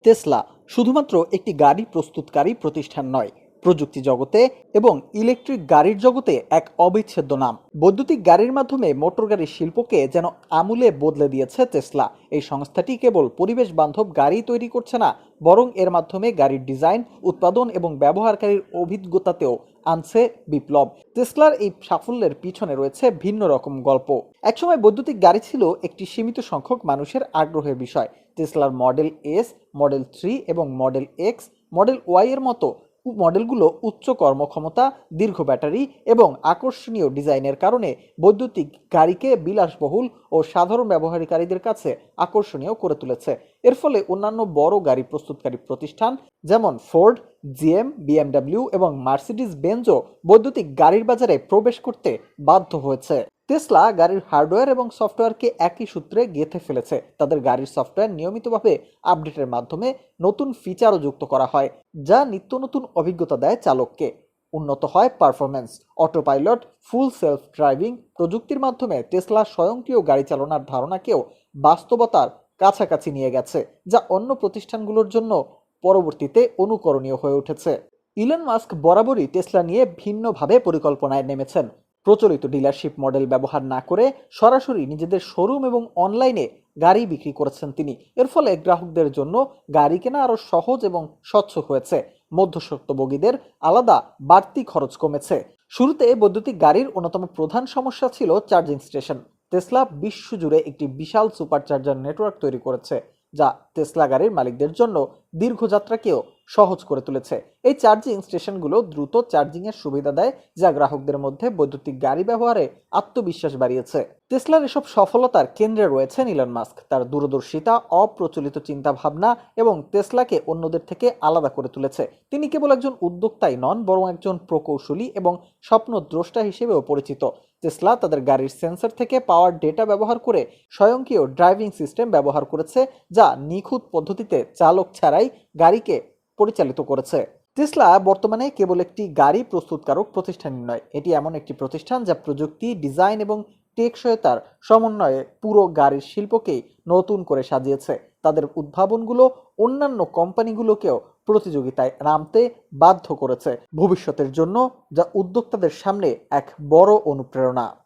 Tesla শুধুমাত্র একটি গাড়ি প্রস্তুতকারী প্রতিষ্ঠান নয়, প্রযুক্তি জগতে এবং ইলেকট্রিক গাড়ির জগতে এক অবিচ্ছেদ্য নাম। বৈদ্যুতিক গাড়ির মাধ্যমে মোটর গাড়ির শিল্পকে যেন আমূলে বদলে দিয়েছে টেসলা। এই সংস্থাটি কেবল পরিবেশ বান্ধব গাড়ি তৈরি করছে না, বরং এর মাধ্যমে গাড়ির ডিজাইন, উৎপাদন এবং ব্যবহারকারীর অভিজ্ঞতাতেও আনছে বিপ্লব। টেসলার এই সাফল্যের পিছনে রয়েছে ভিন্ন রকম গল্প। একসময় বৈদ্যুতিক গাড়ি ছিল একটি সীমিত সংখ্যক মানুষের আগ্রহের বিষয়। টেসলার মডেল এস, মডেল 3 এবং মডেল এক্স, মডেল ওয়াই এর মতো মডেলগুলো উচ্চ কর্মক্ষমতা, দীর্ঘ ব্যাটারি এবং আকর্ষণীয় ডিজাইনের কারণে বৈদ্যুতিক গাড়িকে বিলাসবহুল ও সাধারণ ব্যবহারকারীদের কাছে আকর্ষণীয় করে তুলেছে। এর ফলে অন্যান্য বড় গাড়ি প্রস্তুতকারী প্রতিষ্ঠান যেমন ফোর্ড, জিএম, বিএমডব্লিউ এবং মার্সিডিজ বেঞ্জও বৈদ্যুতিক গাড়ির বাজারে প্রবেশ করতে বাধ্য হয়েছে। টেসলা গাড়ির হার্ডওয়্যার এবং সফটওয়্যারকে একই সূত্রে গেঁথে ফেলেছে। তাদের গাড়ির সফটওয়্যার নিয়মিতভাবে আপডেটের মাধ্যমে নতুন ফিচারও যুক্ত করা হয়, যা নিত্য নতুন অভিজ্ঞতা দেয় চালককে। উন্নত হয় পারফরমেন্স, অটো পাইলট, ফুল সেলফ ড্রাইভিং প্রযুক্তির মাধ্যমে টেসলা স্বয়ংক্রিয় গাড়ি চালানোর ধারণাকেও বাস্তবতার কাছাকাছি নিয়ে গেছে, যা অন্য প্রতিষ্ঠানগুলোর জন্য পরবর্তীতে অনুকরণীয় হয়ে উঠেছে। ইলন মাস্ক বরাবরই টেসলা নিয়ে ভিন্নভাবে পরিকল্পনায় নেমেছেন। প্রচলিত ডিলারশিপ মডেল ব্যবহার না করে সরাসরি নিজেদের শোরুম এবং অনলাইনে গাড়ি বিক্রি করেছেন তিনি। এর ফলে গ্রাহকদের জন্য গাড়ি কেনা আরো সহজ এবং স্বচ্ছ হয়েছে। মধ্যস্বত্বভোগীদের আলাদা বাড়তি খরচ কমেছে। শুরুতে বৈদ্যুতিক গাড়ির অন্যতম প্রধান সমস্যা ছিল চার্জিং স্টেশন। টেসলা বিশ্বজুড়ে একটি বিশাল সুপার চার্জার নেটওয়ার্ক তৈরি করেছে, যা টেসলা গাড়ির মালিকদের জন্য দীর্ঘযাত্রাকেও সহজ করে তুলেছে। এই চার্জিং স্টেশনগুলো দ্রুত চার্জিং এর সুবিধা দেয়, যা গ্রাহকদের মধ্যে বৈদ্যুতিক গাড়ি ব্যবহারে আত্মবিশ্বাস বাড়িয়েছে। টেসলার এসব সফলতার কেন্দ্রে রয়েছেন ইলন মাস্ক। তার দূরদর্শিতা, অপ্রচলিত চিন্তা ভাবনা এবং টেসলাকে অন্যদের থেকে আলাদা করে তুলেছে। তিনি কেবল একজন উদ্যোক্তাই নন, বরং একজন প্রকৌশলী এবং স্বপ্নদ্রষ্টা হিসেবেও পরিচিত। টেসলা তাদের গাড়ির সেন্সর থেকে পাওয়ার ডেটা ব্যবহার করে স্বয়ংক্রিয় ড্রাইভিং সিস্টেম ব্যবহার করেছে, যা নিখুঁত পদ্ধতিতে চালক ছাড়াই গাড়িকে পরিচালিত করেছে। টেসলা বর্তমানে কেবল একটি গাড়ি প্রস্তুতকারক প্রতিষ্ঠানই নয়, এটি এমন একটি প্রতিষ্ঠান যা প্রযুক্তি, ডিজাইন এবং টেকসইতার সমন্বয়ে পুরো গাড়ির শিল্পকেই নতুন করে সাজিয়েছে। তাদের উদ্ভাবনগুলো অন্যান্য কোম্পানিগুলোকেও প্রতিযোগিতায় নামতে বাধ্য করেছে ভবিষ্যতের জন্য, যা উদ্যোক্তাদের সামনে এক বড় অনুপ্রেরণা।